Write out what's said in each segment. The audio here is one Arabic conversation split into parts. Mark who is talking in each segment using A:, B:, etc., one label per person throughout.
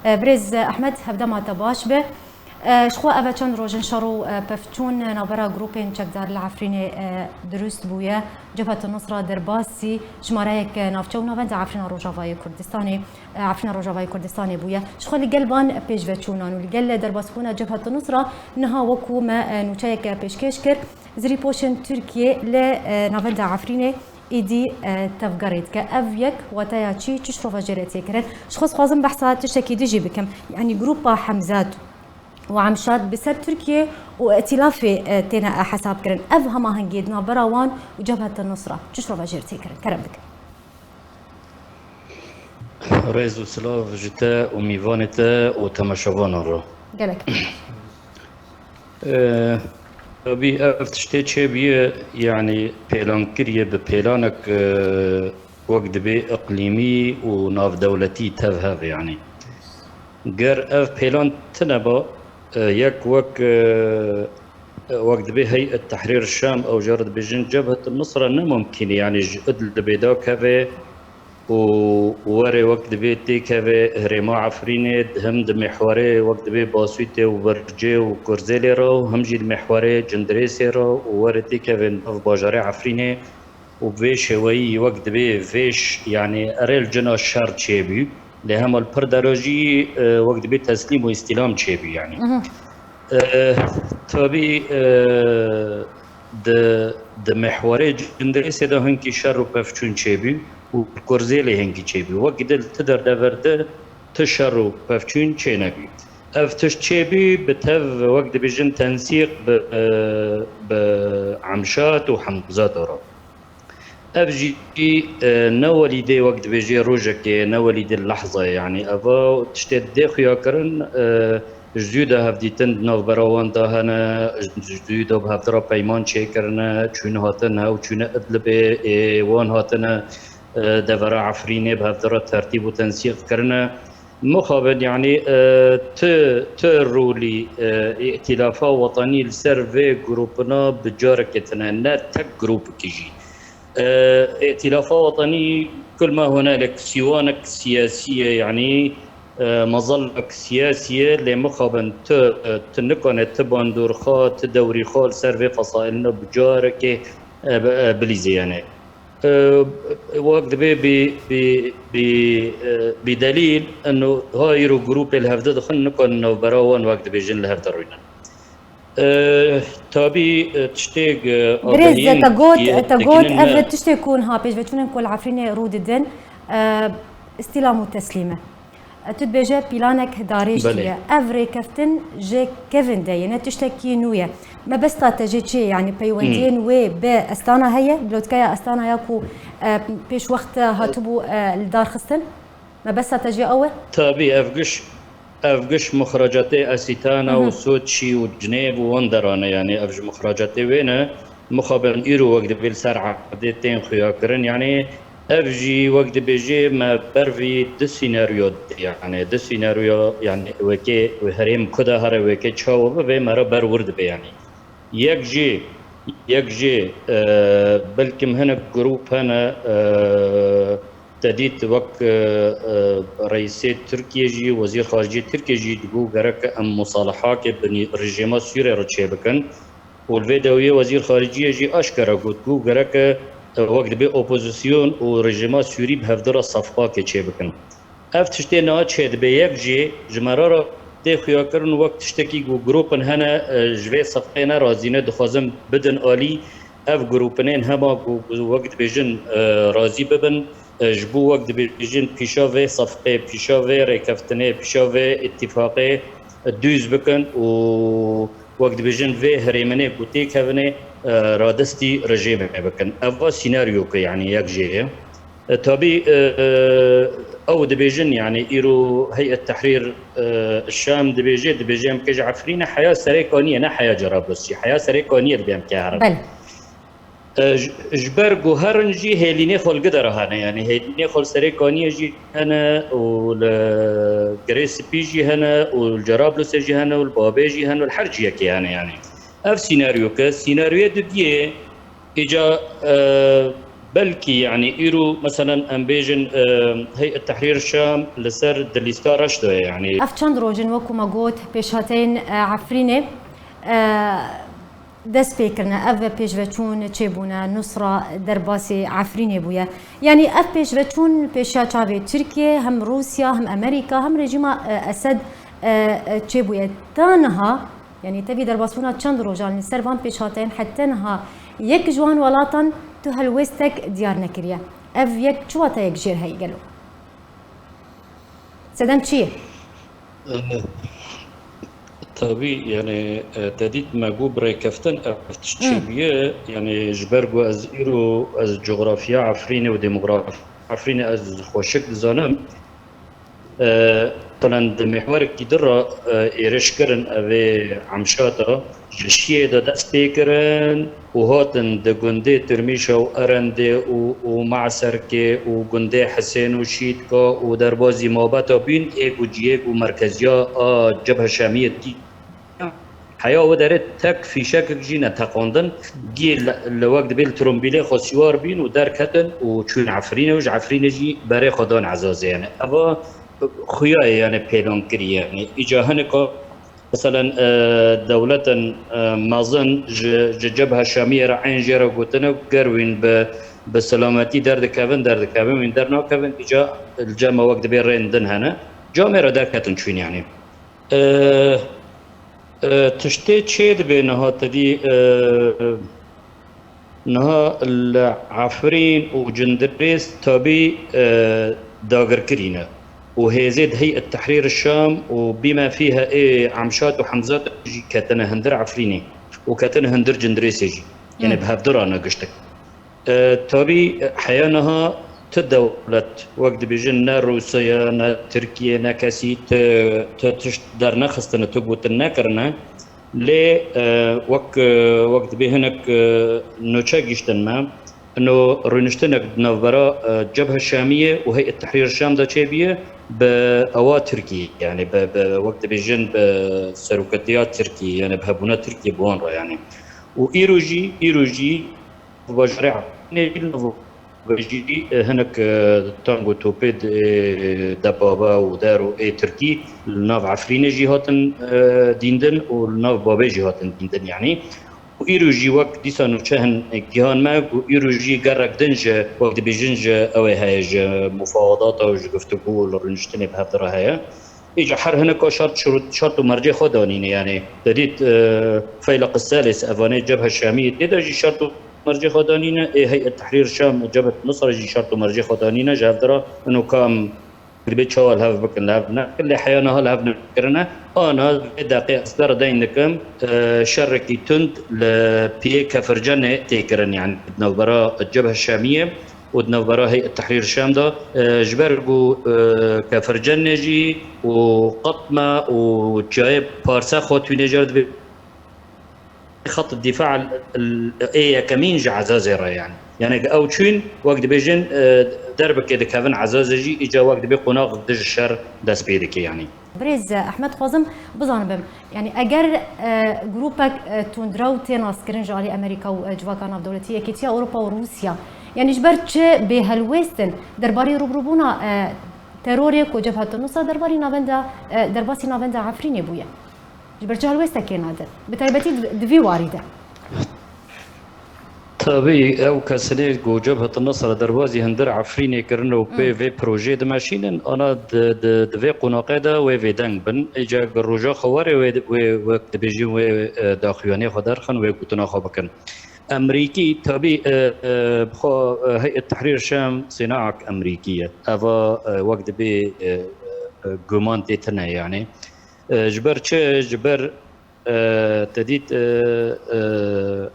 A: برز احمد هبدا ما تباش به شخوا اوا چند روزن شرو پفتون نابرا گروپین چکدار العفرین درست بویا جبهة النصرة درباسي شماريك نافچو نافند عفرين روجافاي كردستاني عفرين روجافاي كردستاني بويا شخو اللي قلبان بيش فتشونان واللي قل درباسبونا جبهة النصرة نها وكو ما نوچايك بيش كشكر زري بوشن تركيا لنافند عفرين ایدی تفکرید که اویک و تایچی چش رو فجرتی کرد شخص خازم بحثات تشتكي دجي بكم يعني جروب حمزات وعمشاد بسر تركيا وائتلاف تينا حساب كرن افهم هنجيدنا براوان وجبهة النصرة چش رو فجرتی کرد کرم بك
B: رئيس سلاف جتا وميفانتا وتماشافانا رو
A: قالك
B: بي افتشتي تشبيه يعني بيلان كريه ببيلانك وقت بي اقليمي وناف دولتي تذهب يعني غير اف بيلان تنبا يك وقت بي هيئة التحرير الشام او جرد بجن جبهة النصرة ممكن يعني جد بيداك هذا ووري وقت بيتي كافي هريما عفريني هم دمحوري وقت بي باسويتي وبرجي وكورزيلي رو هم جي دمحوري جندريسي رو ووري تي كافي نف باجاري عفريني وبيش هوي وقت بي فيش يعني اريل جنا الشر تشيبي لهم البردراجي وقت بي تسليم واستلام تشيبي يعني تابي د محوري جندريسي ده هنكي شر وبفچون تشيبي وكورزيلي هنگي چيبي وقدل تدر دفرده تشرو بفچون چي نبي افتش چيبي بتف وقت بجن تنسيق بعمشات وحمزات را افجي نولي دي وقت بجي روجك نولي دي اللحظة يعني افا تشتت دي خياكرن جدودا هفديتن ناف براوان داهنا جدودا بهفترا بيمان چي کرنا چون هاتن و چون ادلبه وان هاتن دفرا عفريني بهذا ترتيب وتنسيق كرنا مخابن يعني ترولي ائتلافا وطني السيرفي جروبنا بجاركتنا نا تك جروب كيجي ائتلافا وطني كل ما هنالك سوانك سياسية يعني مظلك سياسية لمخابن تنكون تباندور خا تدوري خال سيرفي فصائلنا بجارك بليزي يعني وقت بدليل انه هايرو جروب الهفده دخل نكون براون وقت بيجن الهفده روينا تابي تشتيق
A: بريز تقود افد تشتيكون ها بيج بتشون كل عفرين رود الدن استلام وتسليمه تدبجه بلانك داريشتيه افري كفتن جي كيفن دي يعني تشتكي نويه ما بس تجي شيء يعني بيوندين و باستانا هي بلوتكايا استانا ياكو بيش وقت هاتبو الدار خستن ما بس تجي اول
B: تابي افقش مخرجاتي اسيتانا وسوتشي وجنيب ووندرانا يعني افج مخرجاتي وين مخابن ايرو وقت بالسرعه عدتين خياكرن يعني افجي وقت بيجي ما برفي دو سيناريو يعني وكي وهريم كدا هر وكي تشاو به مرا برورد به يعني يك جي بلكم هنا جروب هنا تديت وقت رئيسي تركيا جي وزير خارجية تركيا جي تقول غرك ام مصالحات بين رجيم سوريا رتشي بكن والفيديوية وزير خارجية جي اشكر تقول غرك وقت بي اوبوزيسيون ورجيم سوري بهفدر الصفقات كي بكن افتشتي ناتشد بيك جي جمرارا تي خياكرن وقت تشتكي جروبن هنا جوي صفقينا رازينه دخوازم بدن آلي اف جروبنين هما وقت بيجن رازي ببن جبو وقت بيجن بيشاوي صفقه بيشاوي ريكفتنه بيشاوي اتفاقي دوز بكن و وقت بيجن في هريمنه بوتي كفنه رادستي رجيم بكن اف سيناريو يعني يك جي تابي او دبيجن يعني ايرو هيئه تحرير الشام دبيجي مكج عفرينه حياه سريكونيه نا حياه جرابلسي حياه سريكونيه بيم كهرب
A: بل
B: جبر جوهرنجي هيليني خول قدر هنا يعني هيليني خول سريكونيه جي هنا والجريس بيجي هنا والجرابلس جي هنا والبابي جي هنا والحرجيه كي هنا يعني اف سيناريو دبيه اجا بلكي يعني إيرو مثلا أمبيجن هيئة تحرير الشام لسر دليستا رشدة يعني
A: اف چند روجن وكو ما قوت بيشاتين عفرينه دست بيكرنا اف بيش وچون چبونا نصرة درباسي عفرينه بويا يعني اف بيش وچون بيشا چاوي تركيا هم روسيا هم امريكا هم رژیم اسد چبويا تنها يعني تبي درباسونا چند روجان سر وان بيشاتين حتى نها يك جوان ولاتن تو هلوستك ديار نكريا اف يك چواتا يك جير هاي قالوا سدام چیه؟
B: طبيعي يعني تديت ما جوبري كفتن افتشتشيبيه يعني جبرجو از إيرو از جغرافيا عفريني وديموغرافيا عفريني از خوشك زانم طبعا محورك كدرة إيرشكرن أبي عمشاتا جشيه دا دست بيكرن وهاتن دا جندي ترميشا وأرندي ومعسركي وجندي حسين وشيتكا ودربازي مابتا بين إيك وجيك ومركزيا جبهة الشامية دي حياة ودارت تك في شكل جينا تقاندن جيل الوقت بيل ترومبيلي خسيوار بين ودار كتن وشون عفرينه وج عفرينه جي بري خدان عزازي يعني أبا خياي يعني بيلون كري يعني إجا هنكا مثلا دولة مازن جبهة الشامية رعين جيرا قوتنا قروين بسلامتي درد كابن من درنا كابن إجا الجامعة وقت بين ريندن هنا جامعة دار كتن شوين يعني تشتي تشيد بينها تدي نها العفرين وجندريس تابي داغر كرينا وهيزيد هيئة تحرير الشام وبما فيها عمشات وحمزات كاتنا هندر عفريني وكاتنا هندر جندريس يجي يعني بهافدر انا قشتك تابي حيانها تدولة وقت بيجن روسيا نا تركيا نا كاسي تشدر نخستنا تقوت الناكرنا لي وقت بيهنك نوشاقشتن ما انه رنشتنك نوبرا الجبهة الشامية وهيئة تحرير الشام دا تشيبية بأوا تركي يعني بوقت بيجن بسروكتيات تركي يعني بهبونا تركي بوانرا يعني وإيروجي بجرع بجي هناك تانغو توبيد دبابا ودارو تركي الناف عفريني جهاتن ديندن والناف بابا جهاتن ديندن يعني وإيروجي وقت ديسانو شهن جهان ما وإيروجي قرق دنج وقت بيجنج أوي هايج مفاوضات أو جفتقول رنجتني بهذا هاي إجا حر هناك شرط ومرجع خدانين يعني تديت فيلق الثالث أفاني الجبهة الشامية تدجي شرط مرجع خدانين هيئة تحرير الشام جبهة نصر جي شرط ومرجع خدانين جافدرا إنه كام البيت شو الهاف بكن لافنا كل حيانا هالهاف نكرنا أنا دقيقة أصدر دينكم شركي تند لبي كفرجنة تكرن يعني نوبرا الجبهة الشامية ودنوبرا هيئة تحرير الشام ده جبرجو كفرجنة جي وقطمة وجايب بارسا خوتي نجرد خط الدفاع ايه كمين جا عزازيرا يعني او تشين وقت بيجن دربك كده كافن عزازجي اجا وقت بيقوناغ دج الشر داس بيدك يعني
A: بريز احمد خازم بزانبم يعني اگر جروبك توندراو تناس كرنج على امريكا وجواكان دولتيه كيتيا اوروبا وروسيا يعني جبرتش بهالويستن درباري روبروبونا تروريك وجبهه النصره درباري نافندا درباسي نافندا عفريني بويا جبرتش هالويستا كينادر بتايبتي دفي وارده
B: طبيعي او كسنه جو جبهه النصر دربازي هندر عفريني كرنو بي في بروجي دماشين انا دفي قناقده وفي دنگ بن اجا الرجا خواري وقت بيجي داخلياني خدرخن وكتنا خبكن امريكي طبيعي هيئه تحرير الشام صناعه امريكيه افا وقت بي جومان تيتنا يعني جبر تديت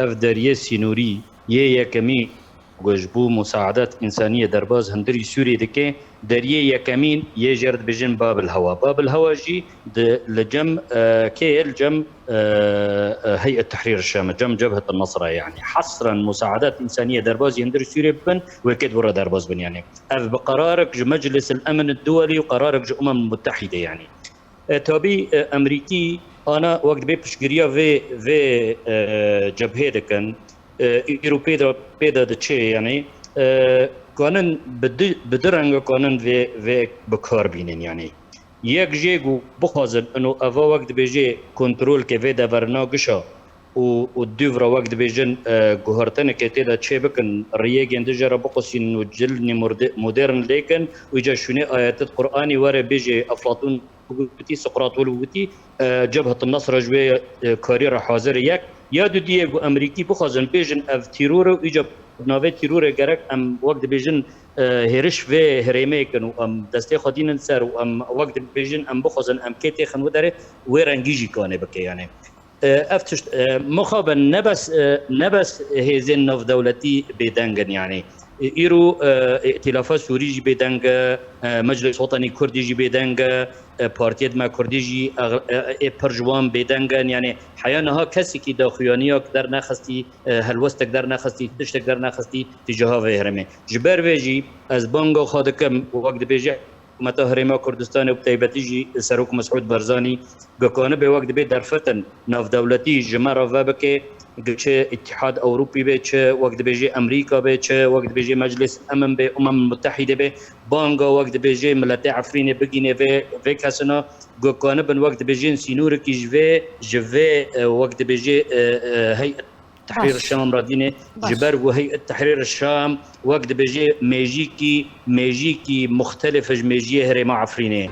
B: افداريه سينوري يكمين وجبو مساعدات انسانيه درباز هندري سوري دكي دريه يكمين يجرد بجن باب الهواء جي لجم كيل جم هيئه تحرير الشام جم جبهه النصره يعني حصرا مساعدات انسانيه درباز هندري سوري بن وكيد ورا درباز بن يعني بقرارك مجلس الامن الدولي وقرارك الامم المتحده يعني تابي امريكي انا وقت بيشجريا في جبهه دكن ايروبيدا دتشي يعني كانن بدرنگ كانن في بكار بينن يعني یک جيگو بخوازن انو اوا وقت بيجي كنترول كي دا برناگشا و دوفرا وقت بيجن گوهرتن که تیدا چه بکن ریگین دجرا بقصین و جلنی مدرن لیکن و ایجا شونه آیات قرآنی واره بيجي افلاطون بگوتی سقراط ولوگوتی جبهة النصر جوی کاری را حاضر یک یا دو دیگو امریکی بخوازن بيجن اف تیرور و ایجا ناوی تیرور گرک ام وقت بيجن هرش و هرمه کنو ام دسته خودین سر و ام وقت بيجن ام بخوازن ام کتی خنو داره و رنگیجی کانه بکه یعنی افتش مخابن نبس هزين نف دولتي بدنگن يعني ايرو ائتلاف سوري جي بدنگ مجلس وطني كردي جي بدنگ بارتيت ما كردي جي پرجوان بدنگن يعني حيانها كسي كي داخيانيا قدر نخستي هلوست قدر نخستي تشت قدر نخستي تجاه وهرمه جبر وجي از بانگا خادكم وقت بيجي متى هرما كردستان وبتيبتيجي سروك مسعود برزاني قكانه بوقت بي درفتن ناف دولتي جمرة وبكي چه اتحاد اوروبي به چه وقت بيجي امريكا به چه وقت بيجي مجلس امم به المتحده به بانگا وقت بيجي ملت عفرين بگينه في كسنا قكانه بن وقت بيجي سينور كي جوي وقت بيجي هي تحرير الشام رادينه جبر وهيئة تحرير الشام وقت بيجي ميجيكي مختلف ميجي هرما عفرينه